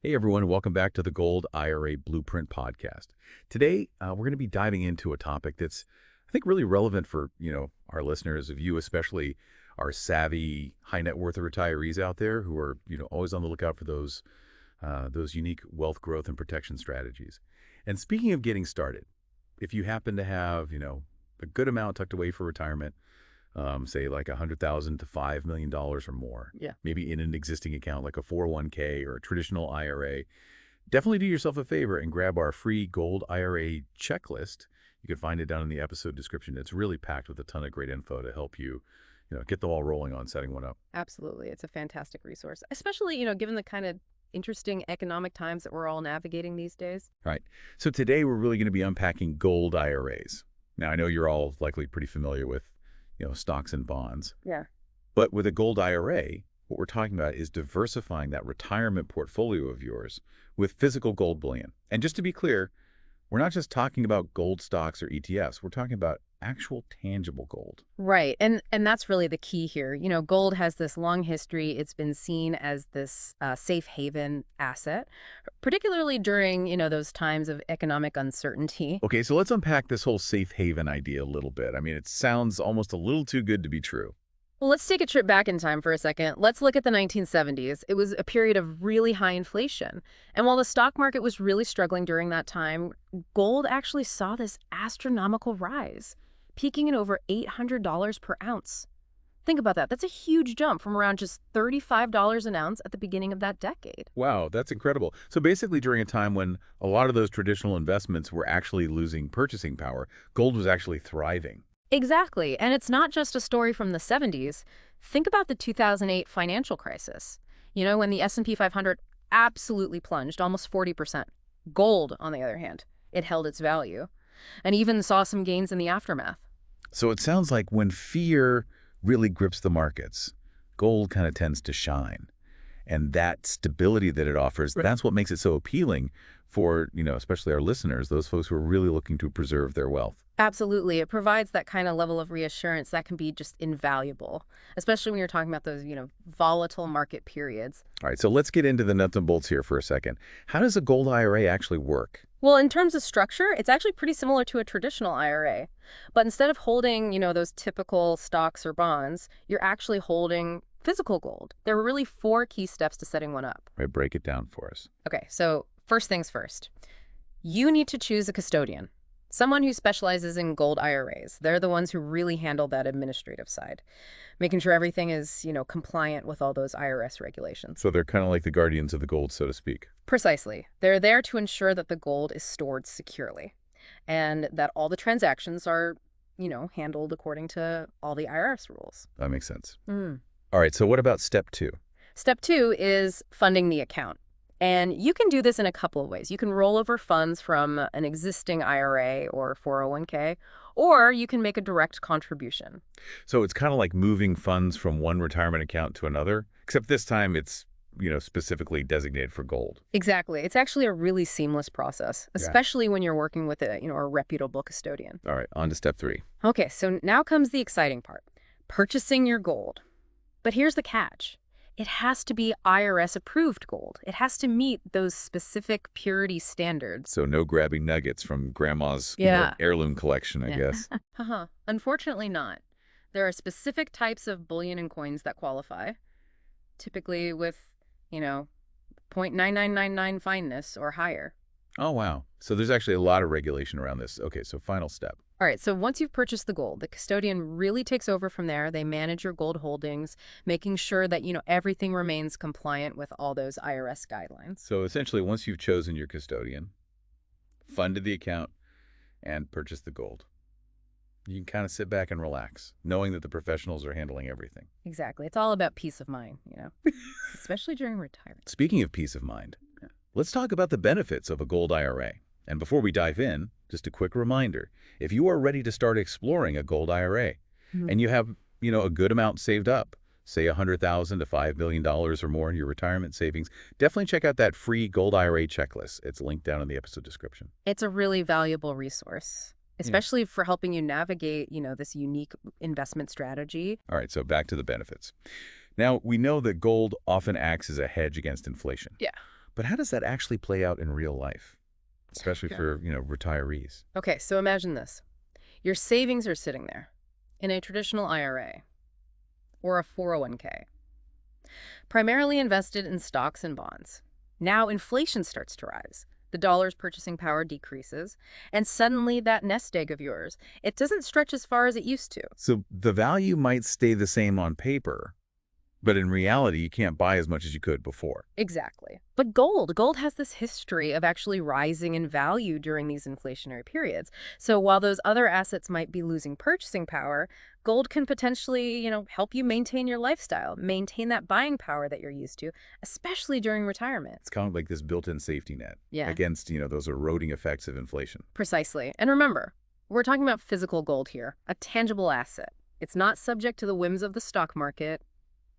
Hey everyone, welcome back to the Gold IRA Blueprint podcast. Today, we're going to be diving into a topic that's, I think, really relevant for, our listeners, of you especially, our savvy, high net worth retirees out there who are, always on the lookout for those unique wealth growth and protection strategies. And speaking of getting started, if you happen to have, a good amount tucked away for retirement, say like 100,000 to $5 million or more, Yeah. maybe in an existing account like a 401k or a traditional IRA, definitely do yourself a favor and grab our free Gold IRA checklist. You can find it down in the episode description. It's really packed with a ton of great info to help you, get the ball rolling on setting one up. Absolutely. It's a fantastic resource, especially, given the kind of interesting economic times that we're all navigating these days. All right. So today we're really going to be unpacking gold IRAs. Now, I know you're all likely pretty familiar with, stocks and bonds. Yeah. But with a gold IRA, what we're talking about is diversifying that retirement portfolio of yours with physical gold bullion. And just to be clear, we're not just talking about gold stocks or ETFs. We're talking about actual tangible gold. Right. And that's really the key here. Gold has this long history. It's been seen as this safe haven asset, particularly during, those times of economic uncertainty. Okay, so let's unpack this whole safe haven idea a little bit. I mean, it sounds almost a little too good to be true. Well, let's take a trip back in time for a second. Let's look at the 1970s. It was a period of really high inflation. And while the stock market was really struggling during that time, gold actually saw this astronomical rise, peaking at over $800 per ounce. Think about that. That's a huge jump from around just $35 an ounce at the beginning of that decade. Wow, that's incredible. So basically during a time when a lot of those traditional investments were actually losing purchasing power, gold was actually thriving. Exactly. And it's not just a story from the 70s. Think about the 2008 financial crisis. When the S&P 500 absolutely plunged almost 40%. Gold, on the other hand, it held its value and even saw some gains in the aftermath. So it sounds like when fear really grips the markets, gold kind of tends to shine. And that stability that it offers, that's what makes it so appealing for, especially our listeners, those folks who are really looking to preserve their wealth. Absolutely. It provides that kind of level of reassurance that can be just invaluable, especially when you're talking about those, volatile market periods. All right, so let's get into the nuts and bolts here for a second. How does a gold IRA actually work? Well, in terms of structure, it's actually pretty similar to a traditional IRA. But instead of holding, those typical stocks or bonds, you're actually holding physical gold. There are really four key steps to setting one up. All right, break it down for us. Okay, so first things first. You need to choose a custodian, someone who specializes in gold IRAs. They're the ones who really handle that administrative side, making sure everything is, compliant with all those IRS regulations. So they're kind of like the guardians of the gold, so to speak. Precisely. They're there to ensure that the gold is stored securely and that all the transactions are, handled according to all the IRS rules. That makes sense. Mm. All right, so what about step two? Step two is funding the account. And you can do this in a couple of ways. You can roll over funds from an existing IRA or 401k, or you can make a direct contribution. So it's kind of like moving funds from one retirement account to another, except this time it's, specifically designated for gold. Exactly. It's actually a really seamless process, especially when you're working with a reputable custodian. All right, on to step three. Okay, so now comes the exciting part, purchasing your gold. But here's the catch. It has to be IRS-approved gold. It has to meet those specific purity standards. So no grabbing nuggets from grandma's heirloom collection, I guess. Unfortunately not. There are specific types of bullion and coins that qualify, typically with, 0.9999 fineness or higher. Oh, wow. So there's actually a lot of regulation around this. Okay, so final step. All right, so once you've purchased the gold, the custodian really takes over from there. They manage your gold holdings, making sure that, everything remains compliant with all those IRS guidelines. So essentially, once you've chosen your custodian, funded the account, and purchased the gold, you can kind of sit back and relax, knowing that the professionals are handling everything. Exactly. It's all about peace of mind, especially during retirement. Speaking of peace of mind, let's talk about the benefits of a gold IRA. And before we dive in, just a quick reminder, if you are ready to start exploring a gold IRA and you have, a good amount saved up, say $100,000 to $5 million or more in your retirement savings, definitely check out that free Gold IRA checklist. It's linked down in the episode description. It's a really valuable resource, especially for helping you navigate, this unique investment strategy. All right, so back to the benefits. Now, we know that gold often acts as a hedge against inflation. Yeah. But how does that actually play out in real life, especially Yeah. for, retirees? Okay, so imagine this. Your savings are sitting there in a traditional IRA or a 401k, primarily invested in stocks and bonds. Now inflation starts to rise. The dollar's purchasing power decreases, and suddenly that nest egg of yours, it doesn't stretch as far as it used to. So the value might stay the same on paper, but in reality, you can't buy as much as you could before. Exactly. But gold has this history of actually rising in value during these inflationary periods. So while those other assets might be losing purchasing power, gold can potentially, help you maintain your lifestyle, maintain that buying power that you're used to, especially during retirement. It's kind of like this built-in safety net Yeah, against, those eroding effects of inflation. precisely. And remember, we're talking about physical gold here, a tangible asset. It's not subject to the whims of the stock market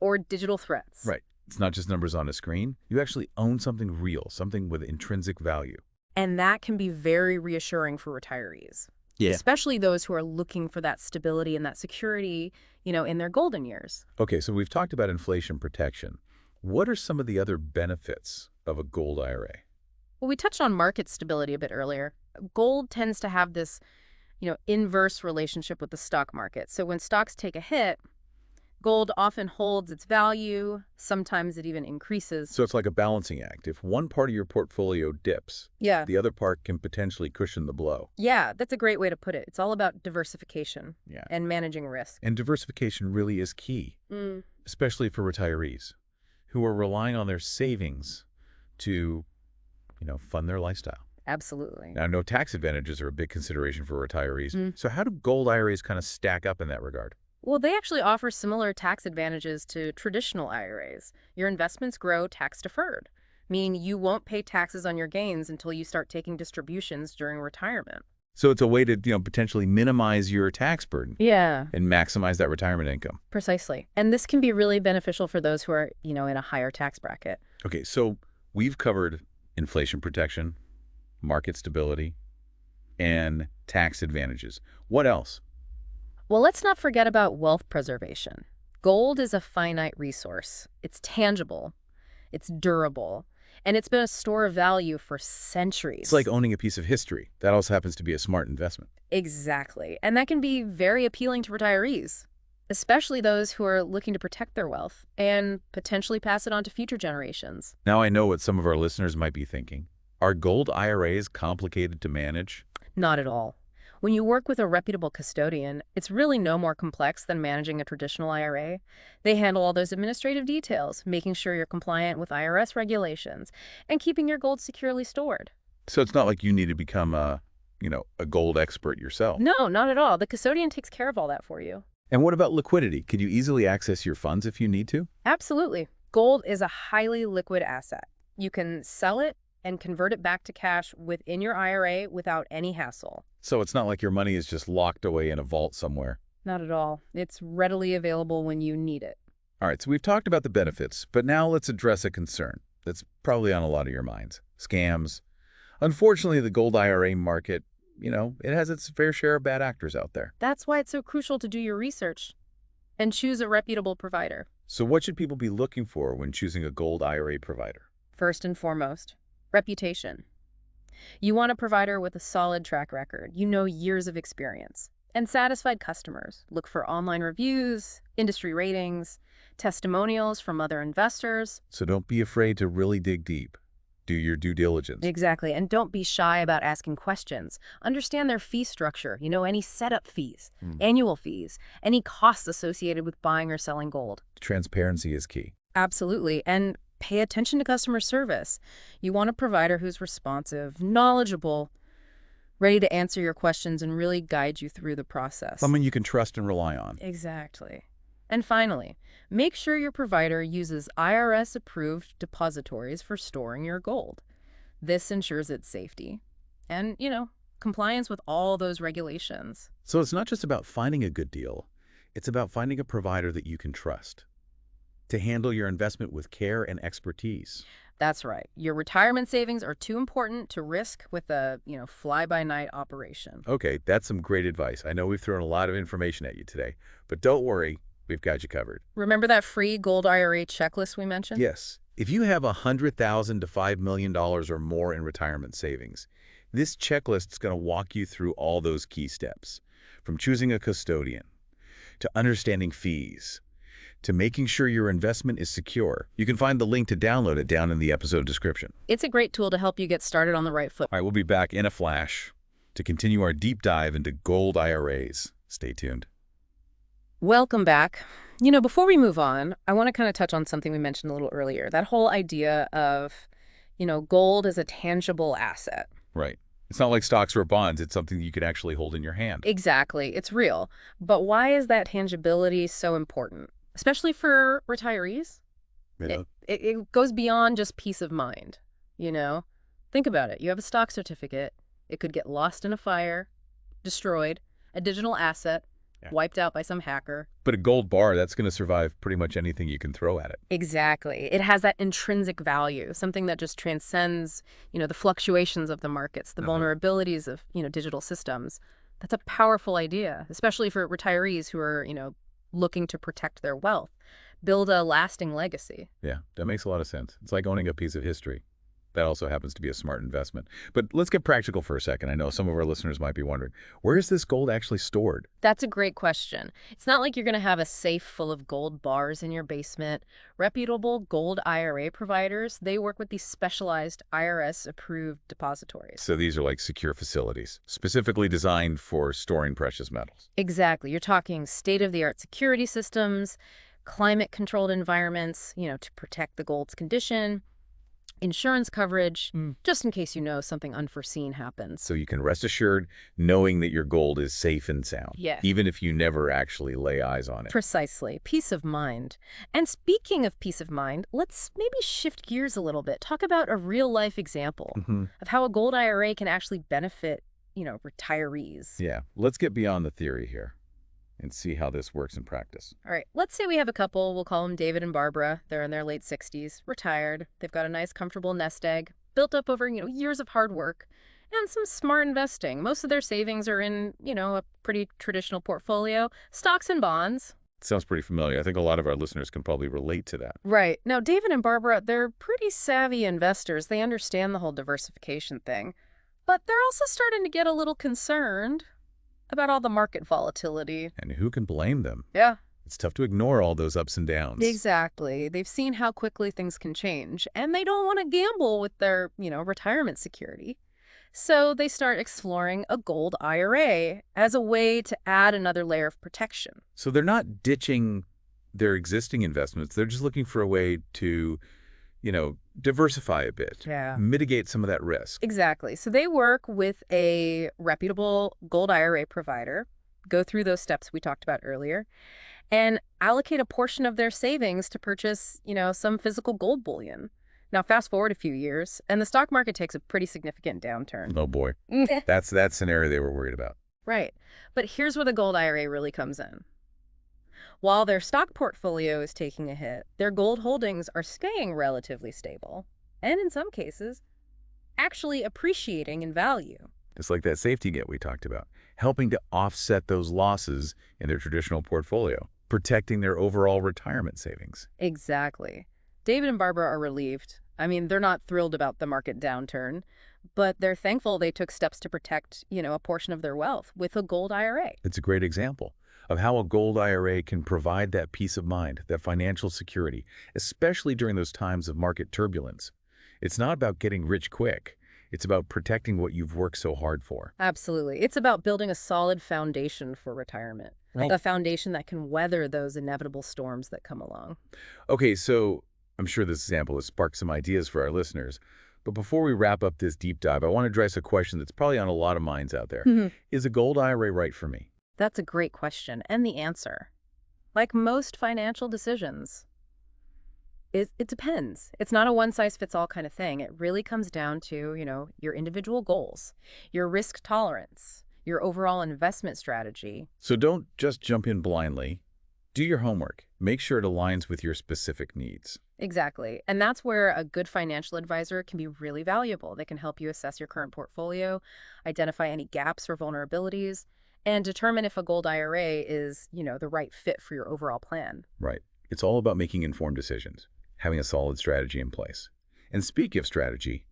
or digital threats. Right. It's not just numbers on a screen. You actually own something real, something with intrinsic value. And that can be very reassuring for retirees. Yeah. Especially those who are looking for that stability and that security, in their golden years. Okay, so we've talked about inflation protection. What are some of the other benefits of a gold IRA? Well, we touched on market stability a bit earlier. Gold tends to have this, inverse relationship with the stock market. So when stocks take a hit, gold often holds its value. Sometimes it even increases. So it's like a balancing act. If one part of your portfolio dips, Yeah. the other part can potentially cushion the blow. Yeah, that's a great way to put it. It's all about diversification Yeah. and managing risk. And diversification really is key, especially for retirees who are relying on their savings to, fund their lifestyle. Absolutely. Now, no tax advantages are a big consideration for retirees. Mm. So how do gold IRAs kind of stack up in that regard? Well, they actually offer similar tax advantages to traditional IRAs. Your investments grow tax-deferred, meaning you won't pay taxes on your gains until you start taking distributions during retirement. So it's a way to, potentially minimize your tax burden Yeah, and maximize that retirement income. precisely. And this can be really beneficial for those who are, in a higher tax bracket. Okay, so we've covered inflation protection, market stability, and tax advantages. What else? Well, let's not forget about wealth preservation. Gold is a finite resource. It's tangible, it's durable, and it's been a store of value for centuries. It's like owning a piece of history. That also happens to be a smart investment. Exactly. And that can be very appealing to retirees, especially those who are looking to protect their wealth and potentially pass it on to future generations. Now I know what some of our listeners might be thinking. Are gold IRAs complicated to manage? Not at all. When you work with a reputable custodian, it's really no more complex than managing a traditional IRA. They handle all those administrative details, making sure you're compliant with IRS regulations, and keeping your gold securely stored. So it's not like you need to become a gold expert yourself. No, not at all. The custodian takes care of all that for you. And what about liquidity? Could you easily access your funds if you need to? Absolutely. Gold is a highly liquid asset. You can sell it and convert it back to cash within your IRA without any hassle. So it's not like your money is just locked away in a vault somewhere. Not at all. It's readily available when you need it. All right, so we've talked about the benefits, but now let's address a concern that's probably on a lot of your minds. Scams. Unfortunately, the gold IRA market, it has its fair share of bad actors out there. That's why it's so crucial to do your research and choose a reputable provider. So what should people be looking for when choosing a gold IRA provider? First and foremost, reputation. You want a provider with a solid track record, years of experience, and satisfied customers. Look for online reviews, industry ratings, testimonials from other investors. So don't be afraid to really dig deep. Do your due diligence. Exactly, and don't be shy about asking questions. Understand their fee structure, any setup fees, annual fees, any costs associated with buying or selling gold. Transparency is key. Absolutely, and pay attention to customer service. You want a provider who's responsive, knowledgeable, ready to answer your questions and really guide you through the process. Someone you can trust and rely on. Exactly. And finally, make sure your provider uses IRS-approved depositories for storing your gold. This ensures its safety and, compliance with all those regulations. So it's not just about finding a good deal. It's about finding a provider that you can trust to handle your investment with care and expertise. That's right. Your retirement savings are too important to risk with a, fly-by-night operation. Okay, that's some great advice. I know we've thrown a lot of information at you today, but don't worry, we've got you covered. Remember that free Gold IRA checklist we mentioned? Yes, If you have $100,000 to $5 million or more in retirement savings, this checklist is going to walk you through all those key steps, from choosing a custodian, to understanding fees, to making sure your investment is secure. You can find the link to download it down in the episode description. It's a great tool to help you get started on the right foot. All right, we'll be back in a flash to continue our deep dive into gold IRAs. Stay tuned. Welcome back. Before we move on, I want to kind of touch on something we mentioned a little earlier, that whole idea of, gold as a tangible asset. Right. It's not like stocks or bonds. It's something you can actually hold in your hand. Exactly. It's real. But why is that tangibility so important, especially for retirees? Yeah. It goes beyond just peace of mind, Think about it. You have a stock certificate. It could get lost in a fire, destroyed, a digital asset, wiped out by some hacker. But a gold bar, that's going to survive pretty much anything you can throw at it. Exactly. It has that intrinsic value, something that just transcends, the fluctuations of the markets, the vulnerabilities of, digital systems. That's a powerful idea, especially for retirees who are, looking to protect their wealth, build a lasting legacy. Yeah, that makes a lot of sense. It's like owning a piece of history. That also happens to be a smart investment. But let's get practical for a second. I know some of our listeners might be wondering, where is this gold actually stored? That's a great question. It's not like you're going to have a safe full of gold bars in your basement. Reputable gold IRA providers, they work with these specialized IRS-approved depositories. So these are like secure facilities, specifically designed for storing precious metals. Exactly. You're talking state-of-the-art security systems, climate-controlled environments, to protect the gold's condition, insurance coverage, just in case something unforeseen happens. So you can rest assured knowing that your gold is safe and sound, Yeah. even if you never actually lay eyes on it. Precisely. Peace of mind. And speaking of peace of mind, let's maybe shift gears a little bit. Talk about a real-life example of how a gold IRA can actually benefit, retirees. Yeah, let's get beyond the theory here and see how this works in practice. All right, let's say we have a couple. We'll call them David and Barbara. They're in their late 60s, retired. They've got a nice, comfortable nest egg built up over, years of hard work and some smart investing. Most of their savings are in, a pretty traditional portfolio, stocks and bonds. Sounds pretty familiar. I think a lot of our listeners can probably relate to that. Right. Now, David and Barbara, they're pretty savvy investors. They understand the whole diversification thing. But they're also starting to get a little concerned about all the market volatility. And who can blame them? Yeah. It's tough to ignore all those ups and downs. Exactly. They've seen how quickly things can change, and they don't want to gamble with their, retirement security. So they start exploring a gold IRA as a way to add another layer of protection. So they're not ditching their existing investments. They're just looking for a way to, diversify a bit. Yeah. Mitigate some of that risk. Exactly. So they work with a reputable gold IRA provider, go through those steps we talked about earlier, and allocate a portion of their savings to purchase, some physical gold bullion. Now, fast forward a few years, and the stock market takes a pretty significant downturn. Oh, boy. That's that scenario they were worried about. Right. But here's where the gold IRA really comes in. While their stock portfolio is taking a hit, their gold holdings are staying relatively stable, and in some cases, actually appreciating in value. It's like that safety net we talked about, helping to offset those losses in their traditional portfolio, protecting their overall retirement savings. Exactly. David and Barbara are relieved. I mean, they're not thrilled about the market downturn, but they're thankful they took steps to protect, a portion of their wealth with a gold IRA. It's a great example of how a gold IRA can provide that peace of mind, that financial security, especially during those times of market turbulence. It's not about getting rich quick. It's about protecting what you've worked so hard for. Absolutely. It's about building a solid foundation for retirement, Right. a foundation that can weather those inevitable storms that come along. Okay, so I'm sure this example has sparked some ideas for our listeners. But before we wrap up this deep dive, I want to address a question that's probably on a lot of minds out there. Is a gold IRA right for me? That's a great question. And the answer, like most financial decisions, it depends. It's not a one-size-fits-all kind of thing. It really comes down to, your individual goals, your risk tolerance, your overall investment strategy. So don't just jump in blindly. Do your homework. Make sure it aligns with your specific needs. Exactly. And that's where a good financial advisor can be really valuable. They can help you assess your current portfolio, identify any gaps or vulnerabilities, and determine if a gold IRA is, the right fit for your overall plan. Right. It's all about making informed decisions. having a solid strategy in place. And speaking of strategy,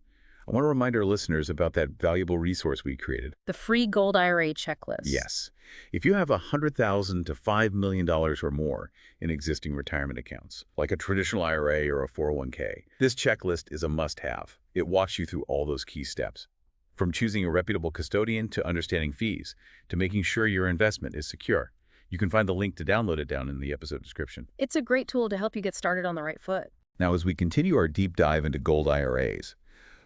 I want to remind our listeners about that valuable resource we created. The free Gold IRA checklist. Yes. If you have $100,000 to $5 million or more in existing retirement accounts, like a traditional IRA or a 401k, this checklist is a must-have. It walks you through all those key steps, from choosing a reputable custodian to understanding fees to making sure your investment is secure. You can find the link to download it down in the episode description. It's a great tool to help you get started on the right foot. Now, as we continue our deep dive into gold IRAs,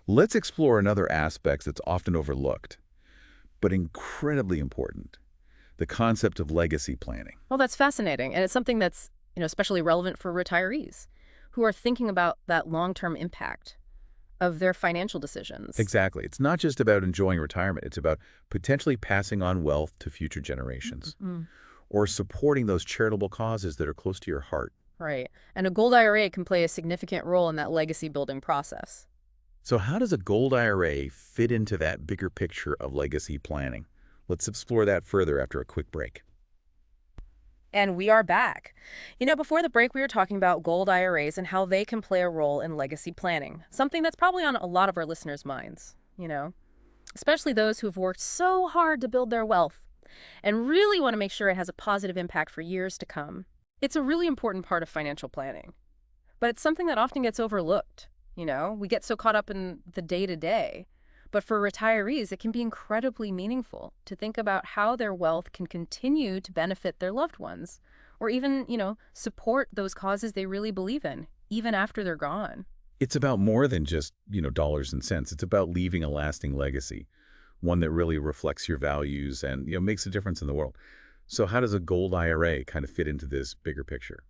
let's explore another aspect that's often overlooked, but incredibly important: the concept of legacy planning. Well, that's fascinating, and it's something that's, especially relevant for retirees who are thinking about that long-term impact of their financial decisions. Exactly. It's not just about enjoying retirement. It's about potentially passing on wealth to future generations or supporting those charitable causes that are close to your heart. Right. And a gold IRA can play a significant role in that legacy building process. So how does a gold IRA fit into that bigger picture of legacy planning? Let's explore that further after a quick break. And we are back. Before the break, we were talking about gold IRAs and how they can play a role in legacy planning, something that's probably on a lot of our listeners' minds, especially those who've worked so hard to build their wealth and really want to make sure it has a positive impact for years to come. It's a really important part of financial planning, but it's something that often gets overlooked. We get so caught up in the day-to-day. But for retirees, it can be incredibly meaningful to think about how their wealth can continue to benefit their loved ones, or even, support those causes they really believe in, even after they're gone. It's about more than just, dollars and cents. It's about leaving a lasting legacy, one that really reflects your values and, makes a difference in the world. So how does a gold IRA kind of fit into this bigger picture?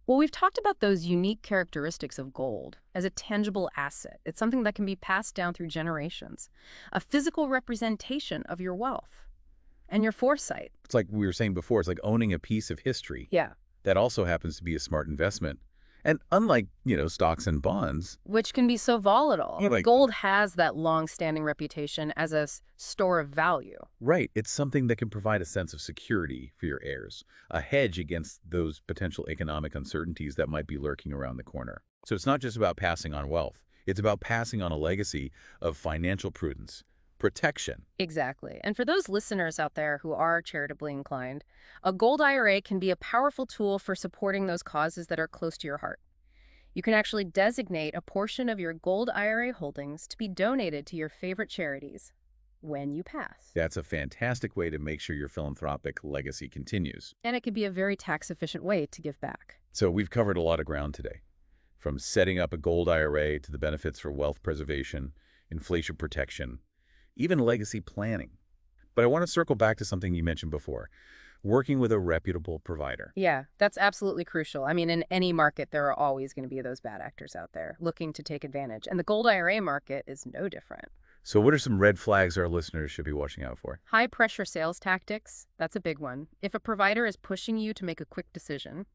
Well, we've talked about those unique characteristics of gold as a tangible asset. It's something that can be passed down through generations, a physical representation of your wealth and your foresight. It's like we were saying before, it's like owning a piece of history. Yeah. That also happens to be a smart investment. And unlike, stocks and bonds, which can be so volatile, gold has that long-standing reputation as a store of value. Right. It's something that can provide a sense of security for your heirs, a hedge against those potential economic uncertainties that might be lurking around the corner. So it's not just about passing on wealth. It's about passing on a legacy of financial prudence, protection. Exactly. And for those listeners out there who are charitably inclined, a gold IRA can be a powerful tool for supporting those causes that are close to your heart. You can actually designate a portion of your gold IRA holdings to be donated to your favorite charities when you pass. That's a fantastic way to make sure your philanthropic legacy continues. And it can be a very tax-efficient way to give back. So we've covered a lot of ground today, from setting up a gold IRA to the benefits for wealth preservation, inflation protection, even legacy planning. But I want to circle back to something you mentioned before, working with a reputable provider. Yeah, that's absolutely crucial. I mean, in any market, there are always going to be those bad actors out there looking to take advantage. And the gold IRA market is no different. So what are some red flags our listeners should be watching out for? High-pressure sales tactics, that's a big one. If a provider is pushing you to make a quick decision,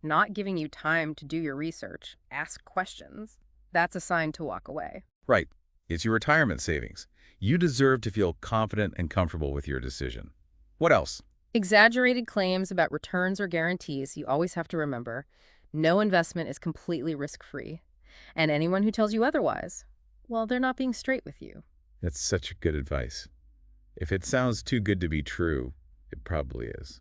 not giving you time to do your research, ask questions, that's a sign to walk away. Right. It's your retirement savings. You deserve to feel confident and comfortable with your decision. What else? Exaggerated claims about returns or guarantees. You always have to remember, no investment is completely risk-free. And anyone who tells you otherwise, well, they're not being straight with you. That's such good advice. If it sounds too good to be true, it probably is.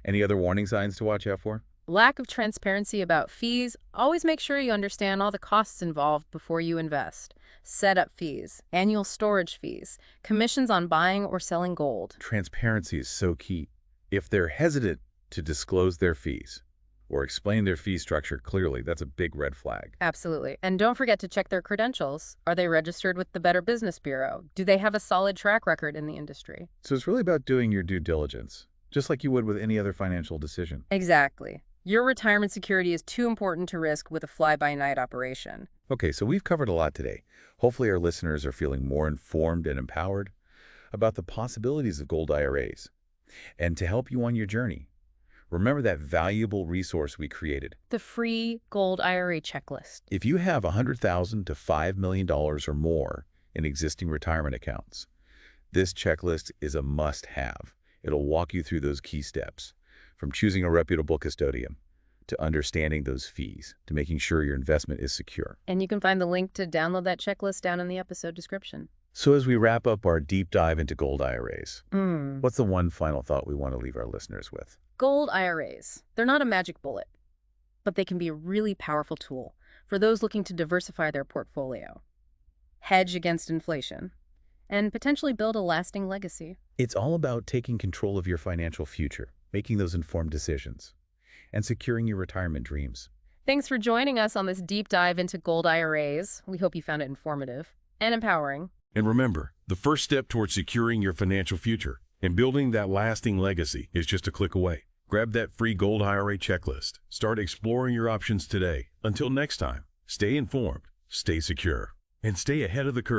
Any other warning signs to watch out for? Lack of transparency about fees. Always make sure you understand all the costs involved before you invest. Setup fees, annual storage fees, commissions on buying or selling gold. Transparency is so key. If they're hesitant to disclose their fees or explain their fee structure clearly, that's a big red flag. Absolutely. And don't forget to check their credentials. Are they registered with the Better Business Bureau? Do they have a solid track record in the industry? So it's really about doing your due diligence, just like you would with any other financial decision. Exactly. Your retirement security is too important to risk with a fly-by-night operation. Okay, so we've covered a lot today. Hopefully our listeners are feeling more informed and empowered about the possibilities of gold IRAs. And to help you on your journey, remember that valuable resource we created. The free gold IRA checklist. If you have $100,000 to $5 million or more in existing retirement accounts, this checklist is a must-have. It'll walk you through those key steps, from choosing a reputable custodian to understanding those fees, to making sure your investment is secure. And you can find the link to download that checklist down in the episode description. So as we wrap up our deep dive into gold IRAs, Mm. what's the one final thought we want to leave our listeners with? Gold IRAs. They're not a magic bullet, but they can be a really powerful tool for those looking to diversify their portfolio, hedge against inflation, and potentially build a lasting legacy. It's all about taking control of your financial future, making those informed decisions, and securing your retirement dreams. Thanks for joining us on this deep dive into gold IRAs. We hope you found it informative and empowering. And remember, the first step towards securing your financial future and building that lasting legacy is just a click away. Grab that free Gold IRA checklist. Start exploring your options today. Until next time, stay informed, stay secure, and stay ahead of the curve.